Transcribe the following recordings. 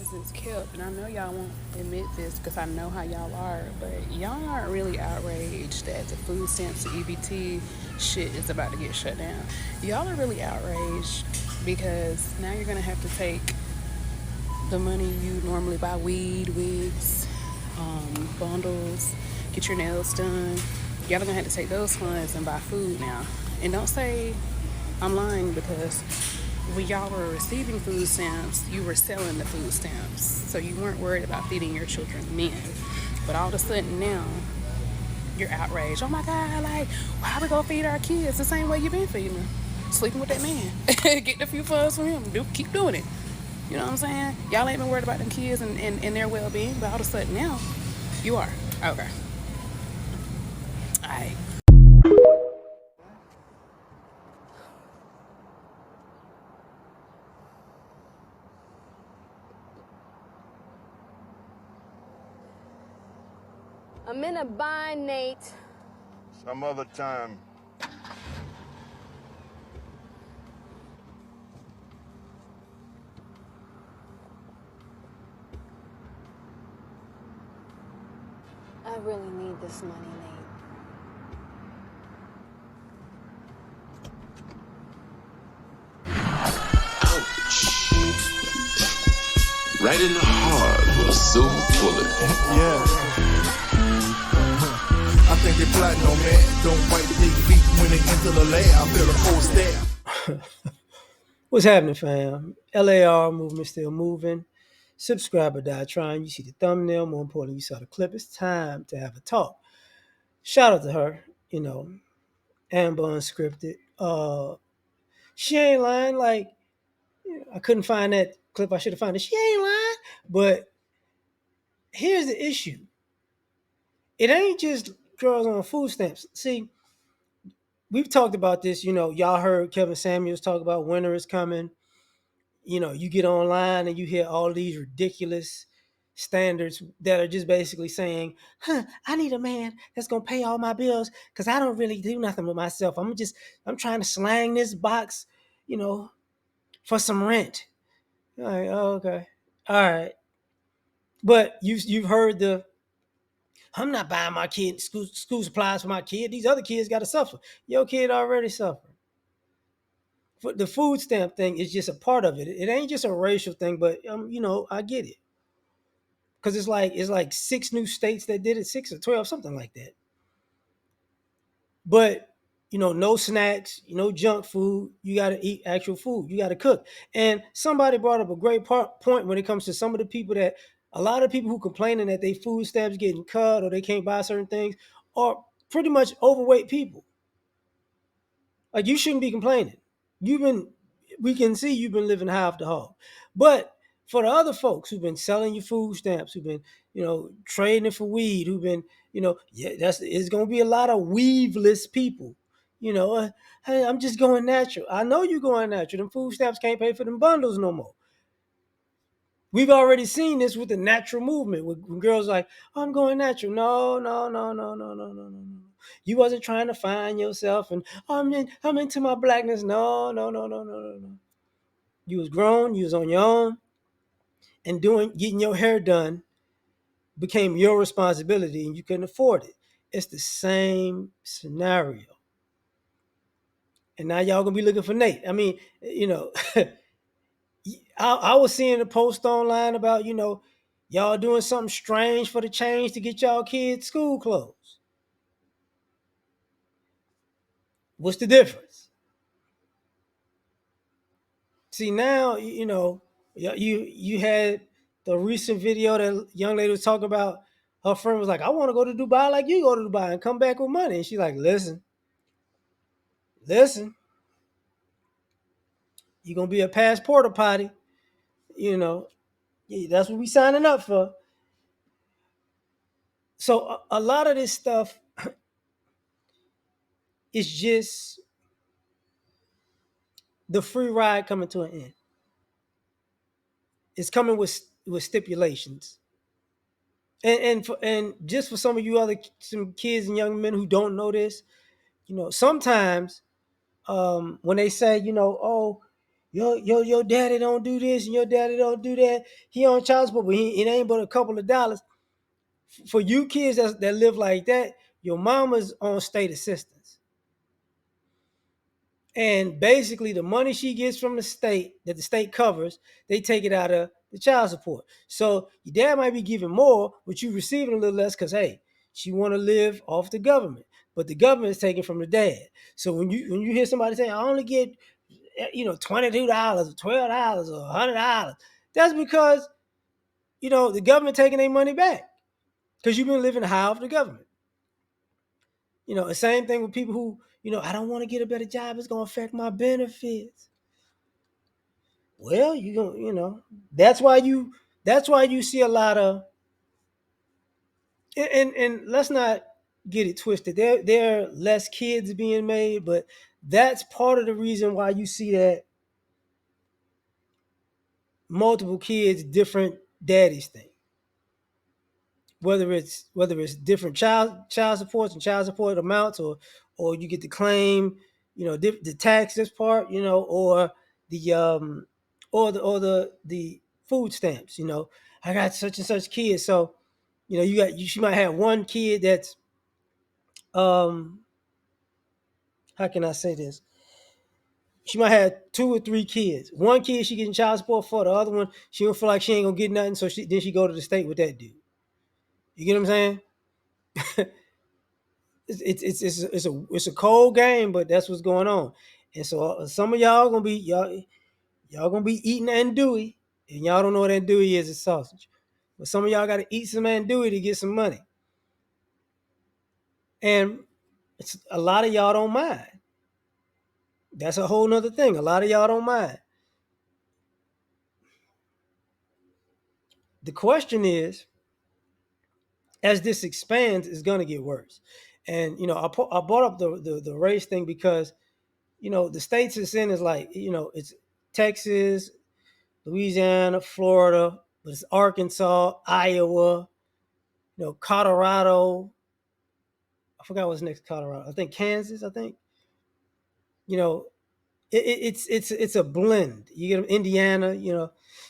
promises kept. And I know y'all won't admit this because I know how y'all are, but y'all aren't really outraged that the food stamps, the EBT shit is about to get shut down. Y'all are really outraged because now you're gonna have to take the money you normally buy weed, wigs, bundles, get your nails done. Y'all are gonna have to take those funds and buy food now. And don't say I'm lying because when y'all were receiving food stamps, you were selling the food stamps. So you weren't worried about feeding your children then. But all of a sudden now, you're outraged. Oh my God, like, why we gonna feed our kids the same way you been feeding them? Sleeping with that man. Get a few funds from him. Keep doing it. You know what I'm saying? Y'all ain't been worried about them kids and their well being, but all of a sudden now, you are. Okay. Alright. I'm in a bind, Nate. Some other time. I really need this money, Nate. Ouch. Right in the heart with a silver bullet. Yeah. I think they plotting on man. Don't wipe their feet when they enter the lab. I feel a cold stare. What's happening, fam? L.A.R. movement still moving. Subscriber die trying. You see the thumbnail. More importantly, you saw the clip. It's time to have a talk. Shout out to her. Amber Unscripted. She ain't lying. Like, I couldn't find that clip. I should have found it. She ain't lying. But here's the issue. It ain't just girls on food stamps. See, we've talked about this. Y'all heard Kevin Samuels talk about winter is coming. You get online and you hear all these ridiculous standards that are just basically saying, I need a man that's going to pay all my bills because I don't really do nothing with myself. I'm trying to slang this box, you know, for some rent. You're like, oh, okay. All right. But you've heard I'm not buying my kid school supplies for my kid. These other kids got to suffer. Your kid already suffered. The food stamp thing is just a part of it. It ain't just a racial thing, but I get it because it's like 6 new states that did it, 6 or 12, something like that. But no snacks, junk food. You got to eat actual food. You got to cook. And somebody brought up a great point when it comes to some of the people that a lot of people who complaining that they food stamps getting cut or they can't buy certain things are pretty much overweight people. Like you shouldn't be complaining. We can see you've been living high off the hog. But for the other folks who've been selling your food stamps, who've been, trading it for weed, who've been, it's gonna be a lot of weaveless people. Hey, I'm just going natural. I know you're going natural. Them food stamps can't pay for them bundles no more. We've already seen this with the natural movement. When girls are like, oh, I'm going natural. No, no, no, no, no, no, no, no, no. You wasn't trying to find yourself and oh, I'm into my blackness. No, no, no, no, no, no, no. You was grown, you was on your own, and getting your hair done became your responsibility and you couldn't afford it. It's the same scenario. And now y'all gonna be looking for Nate. I mean, I was seeing a post online about, y'all doing something strange for the change to get y'all kids school clothes. What's the difference? See, now, you had the recent video that young lady was talking about. Her friend was like, I want to go to Dubai like you go to Dubai and come back with money. And she's like, listen, you're going to be a passport potty. That's what we signing up for. So a lot of this stuff is just the free ride coming to an end. It's coming with stipulations. And just for some of you some kids and young men who don't know this, sometimes when they say, oh, Your daddy don't do this and your daddy don't do that. He on child support, but it ain't but a couple of dollars. For you kids that live like that, your mama's on state assistance. And basically, the money she gets from the state that the state covers, they take it out of the child support. So your dad might be giving more, but you receiving a little less because hey, she want to live off the government, but the government is taking from the dad. So when you hear somebody say, "I only get $22 or $12 or $100," that's because the government taking their money back because you've been living high off the government. The same thing with people who, I don't want to get a better job. It's going to affect my benefits. Well, you don't, that's why you see a lot of, and let's not get it twisted. There are less kids being made, but that's part of the reason why you see that multiple kids, different daddies thing. Whether it's different child supports and child support amounts, or you get to claim, the taxes part, or the the food stamps. I got such and such kids, so she might have one kid that's um how can I say this? She might have two or three kids. One kid she getting child support for, the other one she don't feel like she ain't gonna get nothing, so she go to the state with that dude. You get what I'm saying? It's a cold game, but that's what's going on. And so some of y'all gonna be eating andouille, and y'all don't know what andouille is. It's sausage, but some of y'all got to eat some andouille to get some money, and a lot of y'all don't mind. That's a whole nother thing. A lot of y'all don't mind. The question is, as this expands, it's gonna get worse. And I brought up the race thing because the states it's in is like it's Texas, Louisiana, Florida, but it's Arkansas, Iowa, Colorado. I forgot what's next to Colorado. I think Kansas. I think you know it's a blend. You get them Indiana.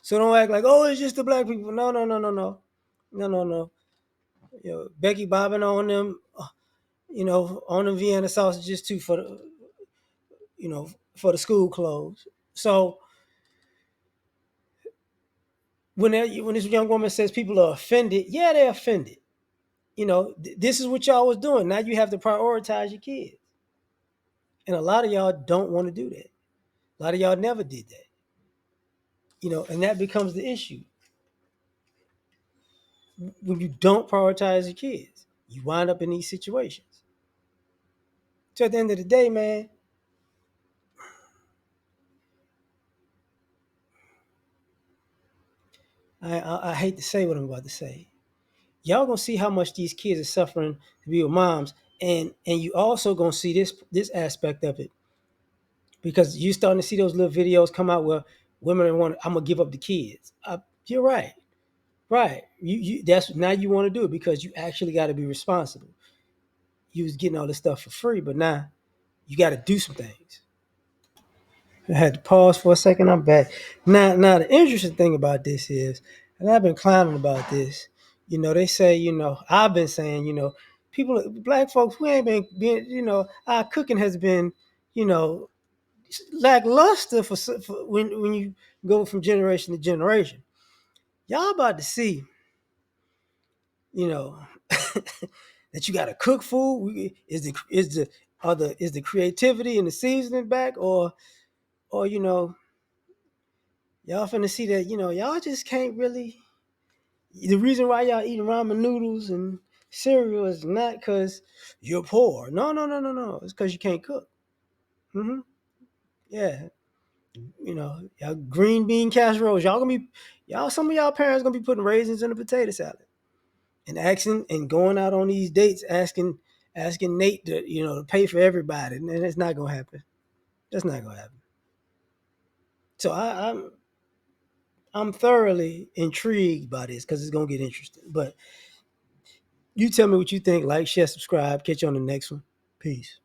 So don't act like it's just the black people. No, no, no, no, no, no, no, no. Becky bobbing on them. On them Vienna sausages too for the for the school clothes. So when this young woman says people are offended, yeah, they're offended. This is what y'all was doing. Now you have to prioritize your kids. And a lot of y'all don't want to do that. A lot of y'all never did that. And that becomes the issue. When you don't prioritize your kids, you wind up in these situations. So at the end of the day, man, I hate to say what I'm about to say. Y'all gonna see how much these kids are suffering to be with moms, and you also gonna see this aspect of it because you starting to see those little videos come out where women want, I'm gonna give up the kids. You're right. Right. That's now you want to do it because you actually got to be responsible. You was getting all this stuff for free, but now you got to do some things. I had to pause for a second. I'm back. Now the interesting thing about this is, and I've been clowning about this. They say, I've been saying, people, black folks, we ain't been being, our cooking has been, you know, lackluster for when you go from generation to generation. Y'all about to see, you know, that you got to cook food. Is the creativity and the seasoning back, or y'all finna see that y'all just can't really. The reason why y'all eating ramen noodles and cereal is not because you're poor. No, no, no, no, no. It's because you can't cook. Mm-hmm. Yeah, y'all green bean casseroles. Some of y'all parents gonna be putting raisins in a potato salad and asking and going out on these dates asking Nate to pay for everybody, and it's not gonna happen. That's not gonna happen. So I'm thoroughly intrigued by this because it's gonna get interesting. But you tell me what you think. Like, share, subscribe. Catch you on the next one. Peace.